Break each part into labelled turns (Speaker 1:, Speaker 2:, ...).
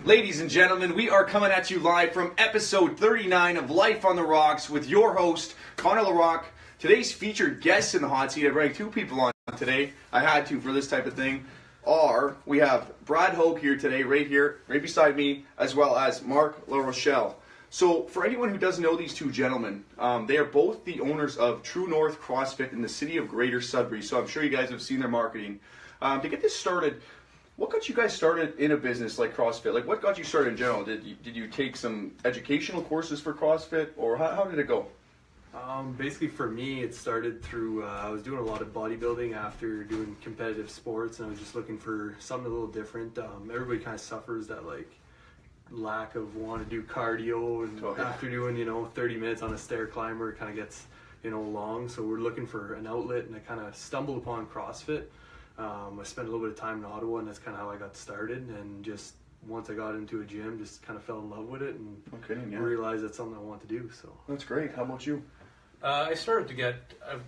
Speaker 1: Ladies and gentlemen, we are coming at you live from episode 39 of Life on the Rocks with your host, Connor LaRocque. Today's featured guests in the hot seat, I bring two people on today. I had to for this type of thing. We have Brad Hogue here today, right here, right beside me, as well as Mark LaRochelle. So for anyone who doesn't know these two gentlemen, they are both the owners of True North CrossFit in the city of Greater Sudbury. So I'm sure you guys have seen their marketing. To get this started, what got you guys started in a business like CrossFit? Like, what got you started in general? Did you take some educational courses for CrossFit, or how did it go?
Speaker 2: Basically for me, it started through, I was doing a lot of bodybuilding after doing competitive sports, and I was just looking for something a little different. Everybody kind of suffers that lack of want to do cardio, and after doing 30 minutes on a stair climber, it kind of gets long. So we're looking for an outlet, and I kind of stumbled upon CrossFit. I spent a little bit of time in Ottawa, and that's kind of how I got started. And just once I got into a gym, just kind of fell in love with it, and realized that's something I want to do. So
Speaker 1: that's great. How about you?
Speaker 3: I started to get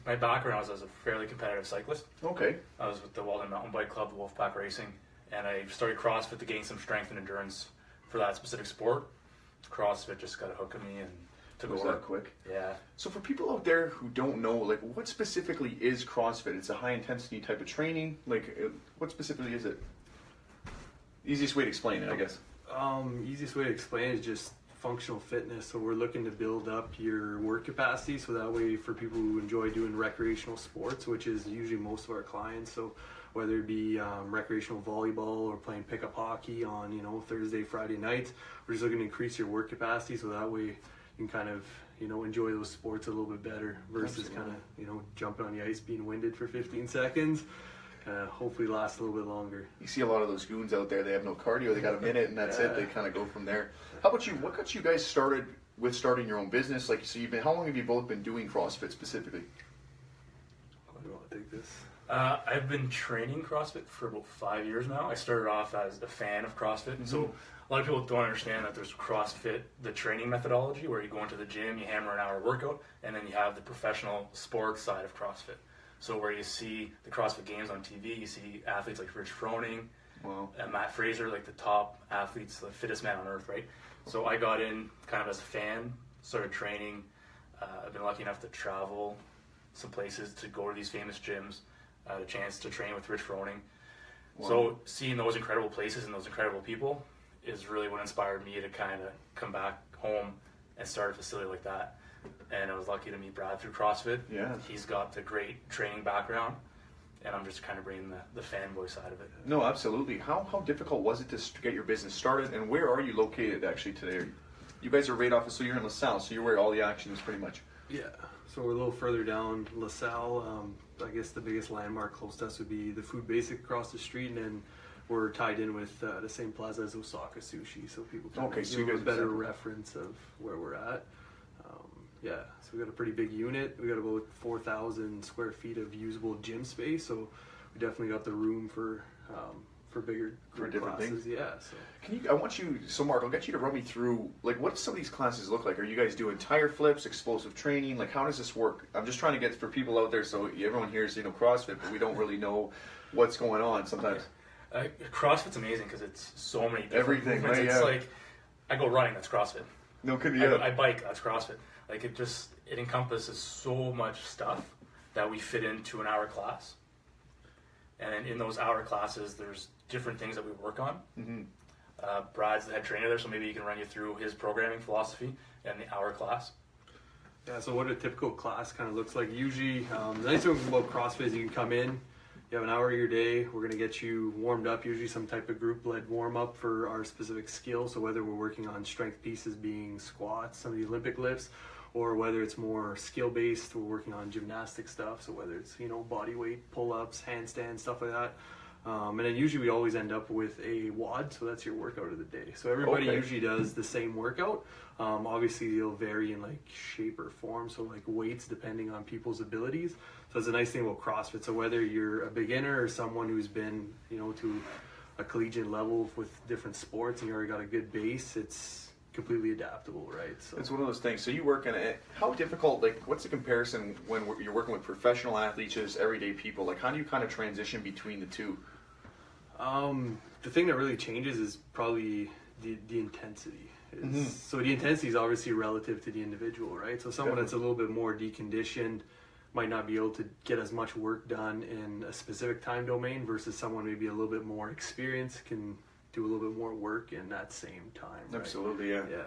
Speaker 3: my background was as a fairly competitive cyclist.
Speaker 1: Okay.
Speaker 3: I was with the Walden Mountain Bike Club, the Wolfpack Racing, and I started CrossFit to gain some strength and endurance for that specific sport. CrossFit just got a hook on me and took over.
Speaker 1: Was that quick?
Speaker 3: Yeah.
Speaker 1: So for people out there who don't know, what specifically is CrossFit? It's a high intensity type of training. What specifically is it? Easiest way to explain it, I guess.
Speaker 2: Easiest way to explain it is just functional fitness. So we're looking to build up your work capacity, so that way for people who enjoy doing recreational sports, which is usually most of our clients. So whether it be recreational volleyball or playing pickup hockey on Thursday, Friday nights, we're just looking to increase your work capacity, so that way you can kind of enjoy those sports a little bit better versus kind of jumping on the ice, being winded for 15 seconds. Hopefully last a little bit longer.
Speaker 1: You see a lot of those goons out there, they have no cardio, they got a minute and that's it, they kind of go from there. How about you? What got you guys started with starting your own business? How long have you both been doing CrossFit specifically?
Speaker 2: I don't want to take this.
Speaker 3: I've been training CrossFit for about 5 years now. I started off as a fan of CrossFit. Mm-hmm. So a lot of people don't understand that there's CrossFit, the training methodology, where you go into the gym, you hammer an hour workout, and then you have the professional sports side of CrossFit. So where you see the CrossFit Games on TV, you see athletes like Rich Froning, and Matt Fraser, like the top athletes, the fittest man on earth, right? So I got in kind of as a fan, started training. I've been lucky enough to travel some places to go to these famous gyms. I had a chance to train with Rich Froning. Wow. So seeing those incredible places and those incredible people is really what inspired me to kind of come back home and start a facility like that. And I was lucky to meet Brad through CrossFit. Yeah. He's got the great training background, and I'm just kind of bringing the fanboy side of it.
Speaker 1: No, absolutely. How difficult was it to get your business started, and where are you located actually today? You guys are right off, so you're in LaSalle, so you're where all the action is pretty much.
Speaker 2: Yeah, so we're a little further down LaSalle. I guess the biggest landmark close to us would be the Food Basic across the street, and then we're tied in with the same plaza as Osaka Sushi, so people can get a better reference of where we're at. Yeah, so we got a pretty big unit. We got about 4,000 square feet of usable gym space, so we definitely got the room for bigger
Speaker 1: for different
Speaker 2: classes.
Speaker 1: Things.
Speaker 2: Yeah. So
Speaker 1: Mark, I'll get you to run me through what do some of these classes look like? Are you guys doing tire flips, explosive training? How does this work? I'm just trying to get for people out there, so everyone hears CrossFit, but we don't really know what's going on sometimes.
Speaker 3: CrossFit's amazing because it's so many different movements. Right, it's like I go running, that's CrossFit.
Speaker 1: No kidding.
Speaker 3: I bike, that's CrossFit. It encompasses so much stuff that we fit into an hour class. And then in those hour classes, there's different things that we work on. Mm-hmm. Brad's the head trainer there, so maybe he can run you through his programming philosophy and the hour class.
Speaker 2: Yeah, so what a typical class kind of looks like. Usually, the nice thing about CrossFit is you can come in, you have an hour of your day, we're going to get you warmed up, usually some type of group-led warm-up for our specific skill. So whether we're working on strength pieces being squats, some of the Olympic lifts, or whether it's more skill-based, we're working on gymnastic stuff. So whether it's, body weight, pull-ups, handstands, stuff like that. And then usually we always end up with a WOD, so that's your workout of the day. So everybody usually does the same workout. Obviously it'll vary in shape or form, so weights depending on people's abilities. So that's a nice thing about CrossFit. So whether you're a beginner or someone who's been, to a collegiate level with different sports and you already got a good base, it's completely adaptable, right? So
Speaker 1: it's one of those things. So you work in it. How difficult? What's the comparison when you're working with professional athletes, just everyday people? How do you kind of transition between the two?
Speaker 2: The thing that really changes is probably the intensity. So the intensity is obviously relative to the individual, right? So someone that's a little bit more deconditioned might not be able to get as much work done in a specific time domain versus someone maybe a little bit more experienced can do a little bit more work in that same time. Right?
Speaker 1: Absolutely, yeah.
Speaker 2: Yeah.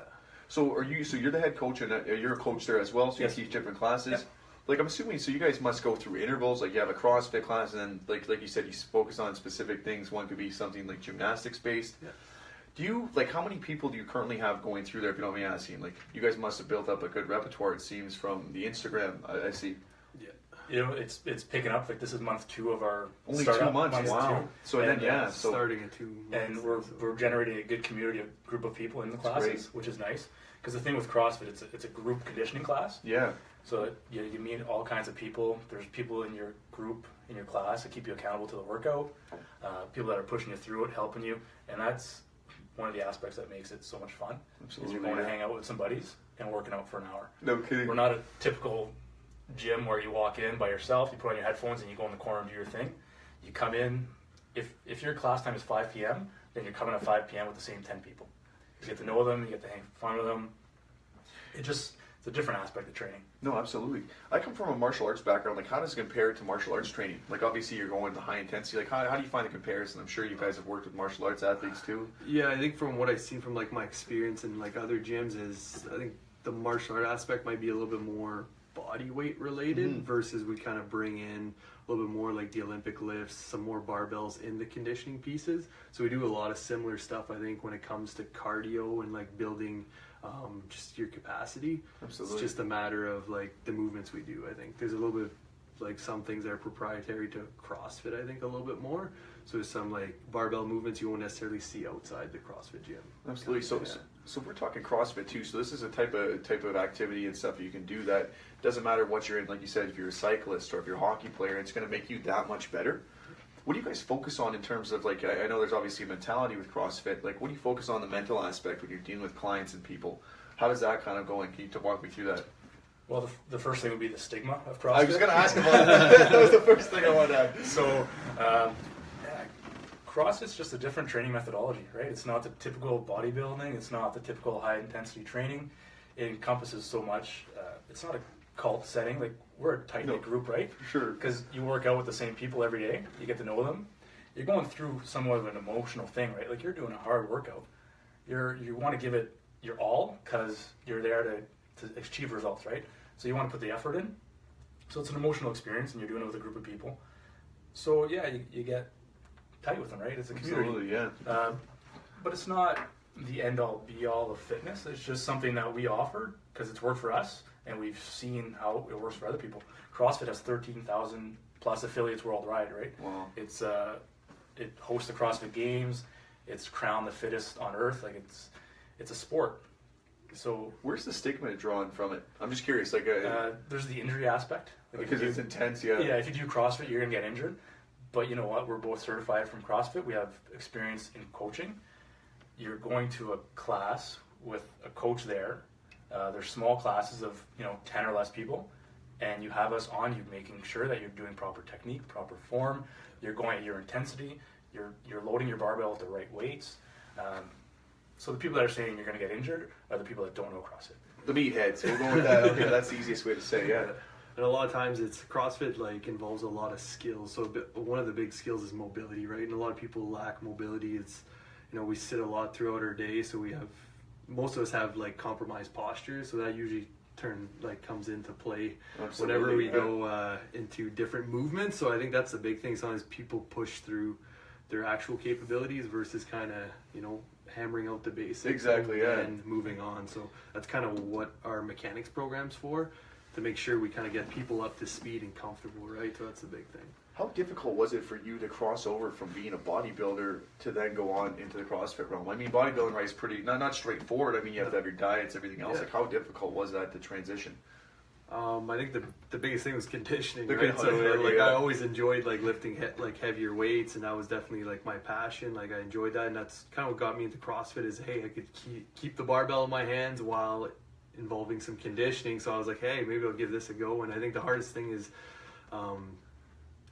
Speaker 1: So you're the head coach and you're a coach there as well, so you teach different classes. Yep. Like I'm assuming, so you guys must go through intervals, like you have a CrossFit class and then like you said, you focus on specific things. One could be something like gymnastics based. Yeah. Do you, like, how many people do you currently have going through there, if you don't mind me asking? Like, you guys must have built up a good repertoire, it seems, from the Instagram, I see.
Speaker 3: Yeah. You know, it's picking up. Like, this is month 2 of our
Speaker 1: Only
Speaker 3: startup.
Speaker 1: 2 months, wow.
Speaker 3: 2.
Speaker 1: So
Speaker 3: and
Speaker 1: then, so
Speaker 2: starting at 2 months.
Speaker 3: And we're generating a good community, a group of people in the classes, which is nice. Because the thing with CrossFit, it's a group conditioning class.
Speaker 1: Yeah.
Speaker 3: So you meet all kinds of people. There's people in your group, in your class, that keep you accountable to the workout. People that are pushing you through it, helping you. And that's one of the aspects that makes it so much fun. Absolutely. Is you're going to hang out with some buddies and working out for an hour.
Speaker 1: No kidding.
Speaker 3: We're not a typical gym where you walk in by yourself, you put on your headphones and you go in the corner and do your thing. You come in, if your class time is 5 p.m., then you're coming at 5 p.m. with the same 10 people. You get to know them, you get to hang fun with them. It's a different aspect of training.
Speaker 1: No, absolutely. I come from a martial arts background. Like, how does it compare to martial arts training? Like, obviously, you're going to high intensity. Like, how do you find the comparison? I'm sure you guys have worked with martial arts athletes too.
Speaker 2: Yeah, I think from what I've seen from like my experience in like other gyms is I think the martial art aspect might be a little bit more body weight related versus we kind of bring in a little bit more like the Olympic lifts, some more barbells in the conditioning pieces. So we do a lot of similar stuff, I think, when it comes to cardio and like building just your capacity. Absolutely. It's just a matter of like the movements we do. I think there's a little bit of, like some things that are proprietary to CrossFit, I think a little bit more. So there's some like barbell movements you won't necessarily see outside the CrossFit gym.
Speaker 1: Absolutely. So we're talking CrossFit too. So this is a type of activity and stuff you can do that doesn't matter what you're in. Like you said, if you're a cyclist or if you're a hockey player, it's going to make you that much better. What do you guys focus on in terms of, like, I know there's obviously a mentality with CrossFit. Like, what do you focus on the mental aspect when you're dealing with clients and people? How does that kind of go? And can you walk me through that?
Speaker 3: Well, the first thing would be the stigma of CrossFit.
Speaker 1: I was going to ask about that. That was the first thing I wanted to ask.
Speaker 3: So, CrossFit's just a different training methodology, right? It's not the typical bodybuilding. It's not the typical high-intensity training. It encompasses so much. It's not a cult setting. Like, we're a tight-knit group, right?
Speaker 1: Sure.
Speaker 3: Because you work out with the same people every day. You get to know them. You're going through somewhat of an emotional thing, right? Like, you're doing a hard workout. You want to give it your all because you're there to achieve results, right? So you want to put the effort in. So it's an emotional experience, and you're doing it with a group of people. So, yeah, you get tight with them, right? It's a community.
Speaker 1: Absolutely, yeah.
Speaker 3: But it's not the end-all, be-all of fitness. It's just something that we offer because it's worked for us, and we've seen how it works for other people. CrossFit has 13,000 plus affiliates worldwide, right?
Speaker 1: Wow.
Speaker 3: It hosts the CrossFit Games. It's crowned the fittest on earth. Like, it's a sport. So
Speaker 1: where's the stigma drawn from it? I'm just curious. Like,
Speaker 3: there's the injury aspect. Like,
Speaker 1: because it's intense, yeah.
Speaker 3: Yeah, if you do CrossFit, you're gonna get injured. But you know what? We're both certified from CrossFit. We have experience in coaching. You're going to a class with a coach there. There's small classes of 10 or less people, and you have us on you, making sure that you're doing proper technique, proper form. You're going at your intensity. You're loading your barbell with the right weights. So the people that are saying you're going to get injured are the people that don't know CrossFit.
Speaker 1: The meatheads. We'll go with that. Okay, that's the easiest way to say. Yeah.
Speaker 2: And a lot of times it's CrossFit like involves a lot of skills. So one of the big skills is mobility, right? And a lot of people lack mobility. It's, we sit a lot throughout our day, so most of us have like compromised postures. So that usually comes into play whenever we go into different movements. So I think that's the big thing. Sometimes people push through their actual capabilities versus kind of, hammering out the basics.
Speaker 1: Exactly,
Speaker 2: and moving on. So that's kind of what our mechanics program's for, to make sure we kind of get people up to speed and comfortable, right? So that's the big thing.
Speaker 1: How difficult was it for you to cross over from being a bodybuilder to then go on into the CrossFit realm? I mean, bodybuilding, right, is pretty, not straightforward. I mean, you have to have your diets, everything else. Yeah. Like, how difficult was that to transition?
Speaker 2: I think the biggest thing was conditioning, right? So I always enjoyed like lifting heavier weights, and that was definitely like my passion. Like, I enjoyed that, and that's kind of what got me into CrossFit. Is, hey, I could keep the barbell in my hands while involving some conditioning. So I was like, hey, maybe I'll give this a go. And I think the hardest thing is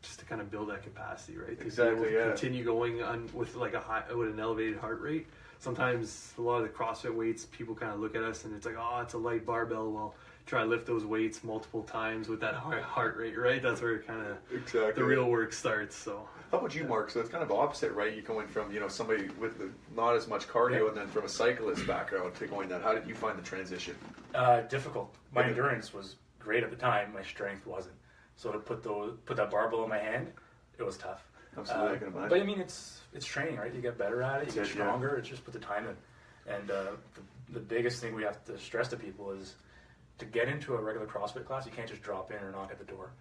Speaker 2: just to kind of build that capacity, right? To be able to continue going on with like with an elevated heart rate. sometimes a lot of the CrossFit weights, people kind of look at us and it's like, oh, it's a light barbell. Well, try to lift those weights multiple times with that high heart rate, right? That's where kind of the real work starts. So
Speaker 1: how about you, Mark? So it's kind of opposite, right? You going from, you know, somebody with not as much cardio and then from a cyclist background to going that. How did you find the transition?
Speaker 3: Difficult. My endurance was great at the time. My strength wasn't. So to put that barbell in my hand, it was tough.
Speaker 1: Absolutely, I can imagine.
Speaker 3: But I mean, it's training, right? You get better at it. You get stronger. It's just put the time in. And the biggest thing we have to stress to people is to get into a regular CrossFit class, you can't just drop in or knock at the door.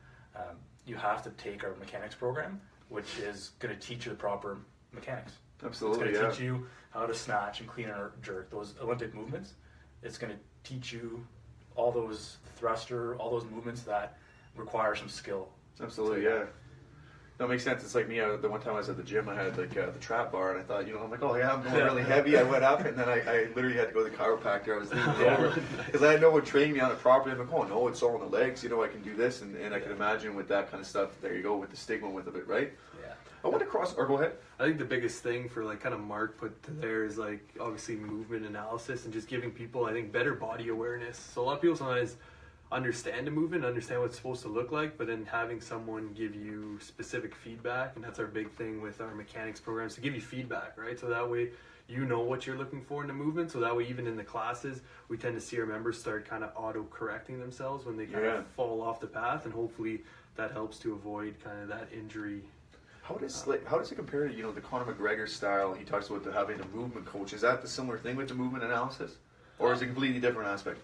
Speaker 3: You have to take our mechanics program, which is going to teach you the proper mechanics.
Speaker 1: Absolutely,
Speaker 3: it's going to teach you how to snatch and clean and jerk, those Olympic movements. It's going to teach you all those thruster, all those movements that require some skill.
Speaker 1: Absolutely, yeah. That makes sense. It's like me, the one time I was at the gym, I had like the trap bar, and I thought, you know, I'm like, oh yeah, I'm going really heavy. I went up, and then I literally had to go to the chiropractor. I was leaning over because I had no one train me on it properly. I'm like, oh no, it's all on the legs. You know, I can do this, and I can imagine with that kind of stuff. There you go with the stigma with it, right?
Speaker 3: Yeah.
Speaker 1: I want to or go ahead.
Speaker 2: I think the biggest thing for like kind of Mark put to there is like obviously movement analysis and just giving people, I think, better body awareness. So a lot of people sometimes understand a movement, understand what it's supposed to look like, but then having someone give you specific feedback, and that's our big thing with our mechanics programs, to give you feedback, right? So that way you know what you're looking for in the movement, so that way even in the classes we tend to see our members start kind of auto-correcting themselves when they kind of fall off the path, and hopefully that helps to avoid kind of that injury.
Speaker 1: How does it compare to, you know, the Conor McGregor style? He talks about having a movement coach. Is that the similar thing with the movement analysis, or is it a completely different aspect?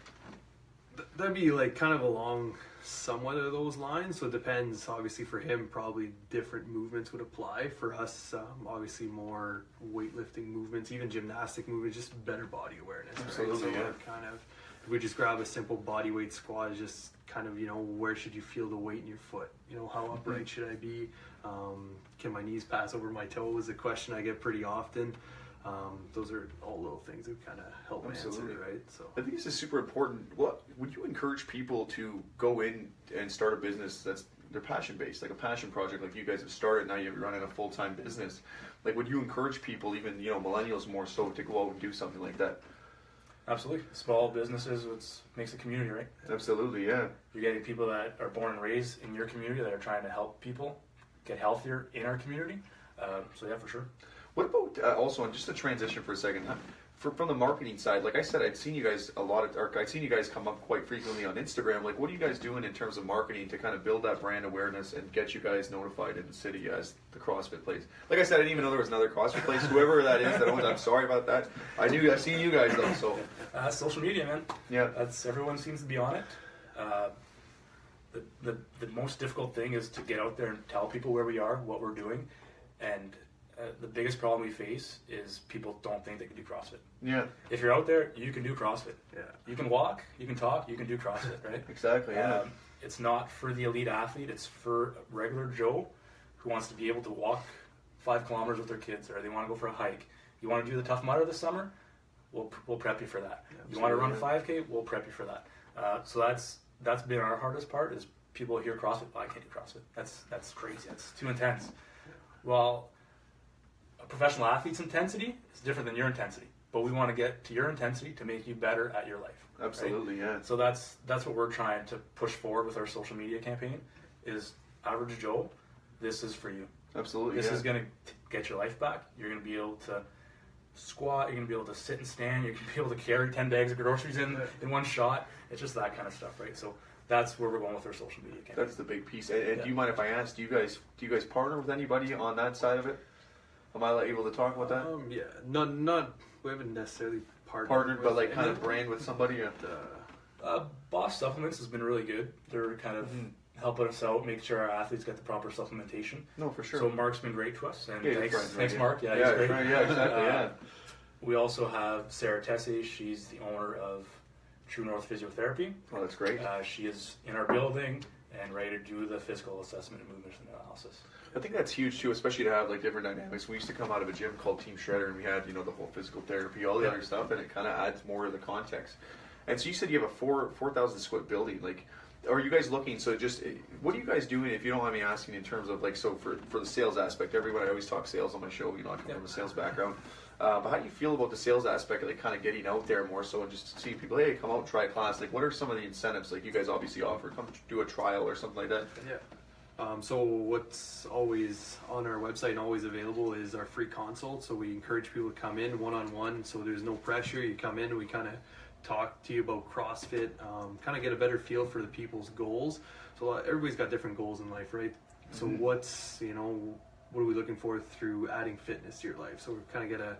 Speaker 2: That'd be like kind of along somewhat of those lines. So it depends. Obviously, for him, probably different movements would apply. For us, obviously more weightlifting movements, even gymnastic movements, just better body awareness.
Speaker 1: Absolutely,
Speaker 2: right? So
Speaker 1: yeah.
Speaker 2: kind of, if we just grab a simple body weight squat, just kind of, you know, where should you feel the weight in your foot? You know, how upright should I be? Can my knees pass over my toes? A question I get pretty often. Those are all little things that kind of help answer, right? So
Speaker 1: I think this is super important. What would you encourage people to go in and start a business that's they're passion based, like a passion project, like you guys have started? Now you're running a full time business. Like, would you encourage people, even, you know, millennials more so, to go out and do something like that?
Speaker 3: Absolutely. Small businesses makes a community, right?
Speaker 1: Absolutely, yeah.
Speaker 3: You're getting people that are born and raised in your community that are trying to help people get healthier in our community. So yeah, for sure.
Speaker 1: What about also, and just to transition for a second, from the marketing side, like I said, I'd seen you guys I'd seen you guys come up quite frequently on Instagram. Like, what are you guys doing in terms of marketing to kind of build that brand awareness and get you guys notified in the city as the CrossFit place? Like I said, I didn't even know there was another CrossFit place. Whoever that is, I'm sorry about that. I've seen you guys though, so.
Speaker 3: Social media, man.
Speaker 1: Yeah.
Speaker 3: Everyone seems to be on it. The most difficult thing is to get out there and tell people where we are, what we're doing, and the biggest problem we face is people don't think they can do CrossFit.
Speaker 1: Yeah.
Speaker 3: If you're out there, you can do CrossFit.
Speaker 2: Yeah.
Speaker 3: You can walk, you can talk, you can do CrossFit, right?
Speaker 1: Exactly, yeah.
Speaker 3: It's not for the elite athlete, it's for regular Joe who wants to be able to walk 5 kilometers with their kids, or they want to go for a hike. You want to do the Tough Mudder this summer? We'll prep you for that. You want to run a 5K? We'll prep you for that. So that's been our hardest part, is people hear CrossFit, oh, I can't do CrossFit. That's crazy. That's too intense. Well, a professional athlete's intensity is different than your intensity, but we want to get to your intensity to make you better at your life.
Speaker 1: Absolutely,
Speaker 3: right?
Speaker 1: yeah.
Speaker 3: So that's what we're trying to push forward with our social media campaign, is average Joe, this is for you.
Speaker 1: Absolutely,
Speaker 3: This is going to get your life back. You're going to be able to squat, you're going to be able to sit and stand, you're going to be able to carry 10 bags of groceries in one shot. It's just that kind of stuff, right? So that's where we're going with our social media campaign.
Speaker 1: That's the big piece. And do you mind if I ask, do you guys partner with anybody on that side of it? Am I able to talk about that?
Speaker 2: Yeah, not we haven't necessarily
Speaker 1: partnered, but like kind of brand with somebody.
Speaker 3: Boss Supplements has been really good. They're kind of helping us out, making sure our athletes get the proper supplementation.
Speaker 1: No, for sure.
Speaker 3: So Mark's been great to us, and
Speaker 1: yeah,
Speaker 3: thanks Mark. Yeah, he's great.
Speaker 1: Yeah, exactly. Yeah.
Speaker 3: We also have Sarah Tesse. She's the owner of True North Physiotherapy.
Speaker 1: Oh, that's great.
Speaker 3: She is in our building and ready to do the physical assessment and movement analysis.
Speaker 1: I think that's huge too, especially to have like different dynamics. We used to come out of a gym called Team Shredder, and we had, you know, the whole physical therapy, all the other stuff, and it kind of adds more of the context. And so you said you have a 4,000 square building. Like, are you guys looking? So just what are you guys doing, if you don't mind me asking, in terms of like, so for the sales aspect? Everybody, I always talk sales on my show. You know, I come from a sales background. But how do you feel about the sales aspect of like kind of getting out there more so and just see people, hey, come out and try a class? Like, what are some of the incentives like you guys obviously offer? Come do a trial or something like that.
Speaker 2: Yeah. So what's always on our website and always available is our free consult. So we encourage people to come in one-on-one. So there's no pressure. You come in and we kind of talk to you about CrossFit, kind of get a better feel for the people's goals. So everybody's got different goals in life, right? So what's, what are we looking for through adding fitness to your life? So we kind of get a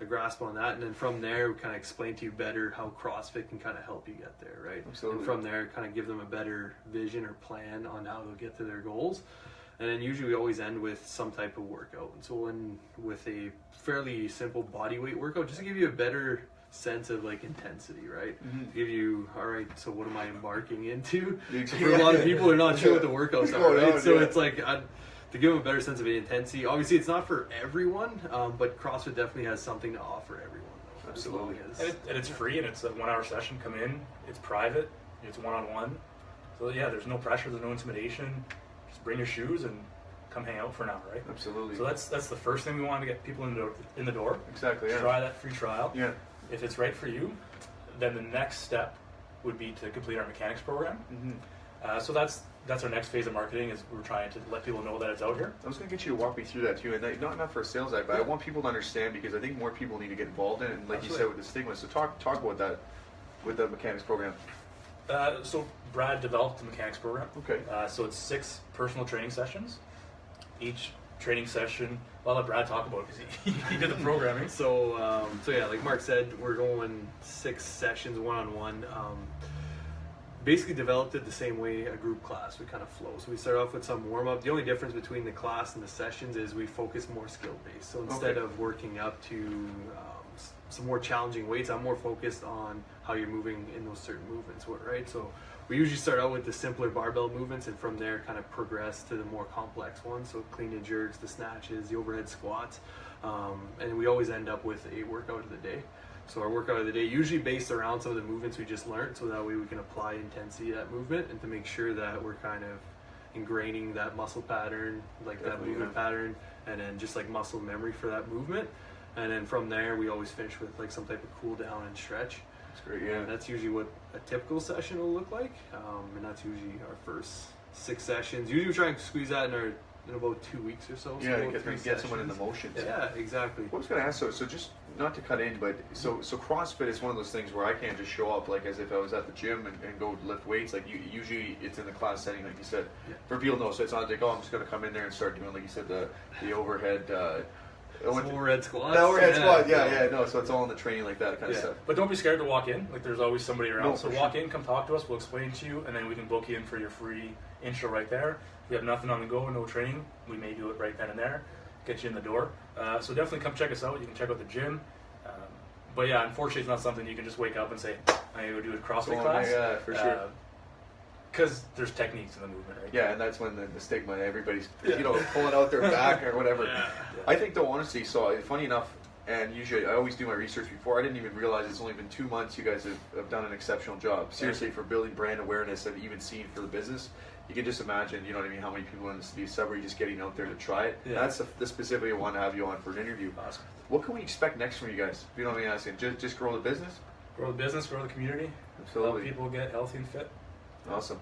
Speaker 2: grasp on that, and then from there we kind of explain to you better how CrossFit can kind of help you get there, right?
Speaker 1: Absolutely.
Speaker 2: And from there kind of give them a better vision or plan on how they'll get to their goals. And then usually we always end with some type of workout. And so we'll end with a fairly simple body weight workout just to give you a better sense of like intensity, right? To give you, all right, so what am I embarking into? For a lot of people, they're not sure what the workouts are, right? So it's like to give them a better sense of intensity. Obviously, it's not for everyone, but CrossFit definitely has something to offer everyone. Though,
Speaker 1: Absolutely.
Speaker 3: And it's free, and it's a 1 hour session. Come in, it's private, it's one-on-one. So yeah, there's no pressure, there's no intimidation. Just bring your shoes and come hang out for an hour, right?
Speaker 1: Absolutely.
Speaker 3: So that's the first thing we want to get people in the door.
Speaker 1: Exactly. Yeah.
Speaker 3: Try that free trial.
Speaker 1: Yeah.
Speaker 3: If it's right for you, then the next step would be to complete our mechanics program. So that's our next phase of marketing, is we're trying to let people know that it's out here.
Speaker 1: I was going to get you to walk me through that too, and not for a sales act, but I want people to understand, because I think more people need to get involved in it, and like you said with the stigma. So talk about that with the mechanics program.
Speaker 3: So Brad developed the mechanics program.
Speaker 1: Okay.
Speaker 3: So it's 6 personal training sessions. Each training session, I'll let Brad talk about it because he did the programming.
Speaker 2: So yeah, like Mark said, we're going 6 sessions one-on-one. Basically developed it the same way a group class would kind of flow. So we start off with some warm-up. The only difference between the class and the sessions is we focus more skill-based. So instead of working up to some more challenging weights, I'm more focused on how you're moving in those certain movements, right? So we usually start out with the simpler barbell movements, and from there kind of progress to the more complex ones. So clean and jerks, the snatches, the overhead squats. And we always end up with a workout of the day. So our workout of the day usually based around some of the movements we just learned, so that way we can apply intensity to that movement and to make sure that we're kind of ingraining that muscle pattern, like that movement pattern, and then just like muscle memory for that movement. And then from there we always finish with like some type of cool down and stretch.
Speaker 1: That's great, yeah.
Speaker 2: And that's usually what a typical session will look like, and that's usually our first 6 sessions. Usually we try and squeeze that in about 2 weeks or so.
Speaker 1: Yeah, get someone in the motions.
Speaker 2: Yeah, exactly.
Speaker 1: What I was going to ask, so just not to cut in, but so CrossFit is one of those things where I can't just show up like as if I was at the gym and go lift weights. Like usually it's in the class setting, like you said, for people to know. So it's not like, oh, I'm just going to come in there and start doing, like you said, the overhead.
Speaker 2: Overhead squats.
Speaker 1: The overhead squat, no. So it's all in the training like that kind of stuff.
Speaker 3: But don't be scared to walk in. Like there's always somebody around. No, so walk in, come talk to us. We'll explain to you, and then we can book you in for your free intro right there. If you have nothing on the go, no training, we may do it right then and there, get you in the door. So definitely come check us out. You can check out the gym. But yeah, unfortunately, it's not something you can just wake up and say, I'm going to go do a CrossFit class.
Speaker 1: Yeah, for sure.
Speaker 3: Because there's techniques in the movement, right?
Speaker 1: Yeah, and that's when the stigma, everybody's pulling out their back or whatever. I think though, honestly, so funny enough, and usually I always do my research before. I didn't even realize it's only been 2 months. You guys have done an exceptional job. Seriously, for building brand awareness and even seeing for the business. You can just imagine, you know what I mean, how many people in the suburb are just getting out there to try it. Yeah. That's the specifically I want to have you on for an interview.
Speaker 3: Awesome.
Speaker 1: What can we expect next from you guys? If you don't mind me asking, just grow the business?
Speaker 3: Grow the business, grow the community.
Speaker 1: Absolutely.
Speaker 3: Help people get healthy and fit.
Speaker 1: Awesome.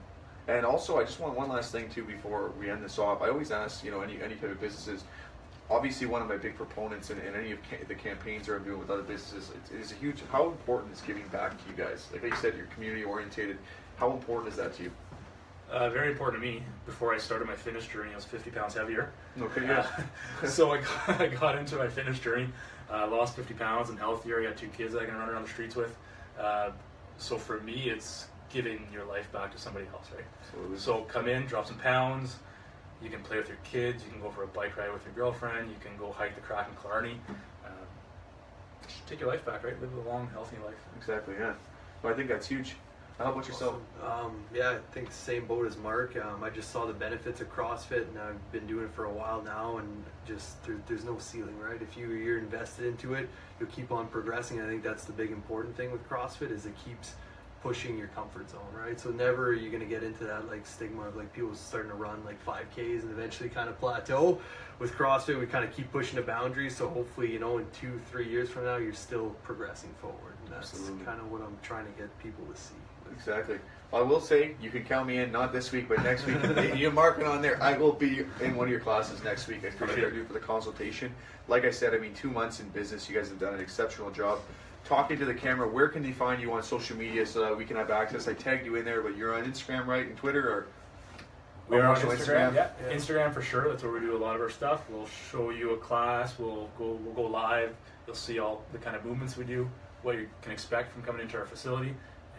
Speaker 1: And also, I just want one last thing too before we end this off. I always ask, any type of businesses. Obviously, one of my big proponents in any of the campaigns that I'm doing with other businesses is a huge. How important is giving back to you guys? Like you said, you're community oriented. How important is that to you?
Speaker 3: Very important to me. Before I started my fitness journey, I was 50 pounds heavier.
Speaker 1: Okay, yeah.
Speaker 3: So I got into my fitness journey, lost 50 pounds, and healthier. I got 2 kids that I can run around the streets with. So for me, it's giving your life back to somebody else, right?
Speaker 1: Absolutely.
Speaker 3: So come in, drop some pounds. You can play with your kids. You can go for a bike ride with your girlfriend. You can go hike the Crack and Killarney. Just take your life back, right? Live a long, healthy life.
Speaker 1: Exactly, yeah. Well, I think that's huge. How about yourself?
Speaker 2: Yeah, I think the same boat as Mark. I just saw the benefits of CrossFit, and I've been doing it for a while now, and just there's no ceiling, right? If you're invested into it, you'll keep on progressing. I think that's the big important thing with CrossFit is it keeps pushing your comfort zone, right? So never are you going to get into that like stigma of like people starting to run like 5Ks and eventually kind of plateau. With CrossFit, we kind of keep pushing the boundaries, so hopefully, you know, in 2-3 years from now, you're still progressing forward. And that's kind of what I'm trying to get people to see.
Speaker 1: Exactly. I will say, you can count me in, not this week, but next week. You're marking on there. I will be in one of your classes next week. I appreciate you for the consultation. Like I said, I mean, 2 months in business, you guys have done an exceptional job. Talking to the camera, where can they find you on social media so that we can have access? I tagged you in there, but you're on Instagram, right, and Twitter, or?
Speaker 3: We are on Instagram. Yeah, Instagram for sure. That's where we do a lot of our stuff. We'll show you a class. We'll go live. You'll see all the kind of movements we do, what you can expect from coming into our facility.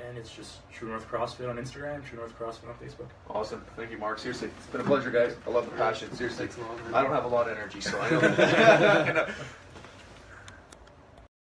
Speaker 3: And it's just True North CrossFit on Instagram, True North CrossFit on Facebook.
Speaker 1: Awesome. Thank you, Mark. Seriously, it's been a pleasure, guys. I love the passion. Seriously,
Speaker 2: Thanks a lot, man.
Speaker 1: I don't have a lot of energy, so I know.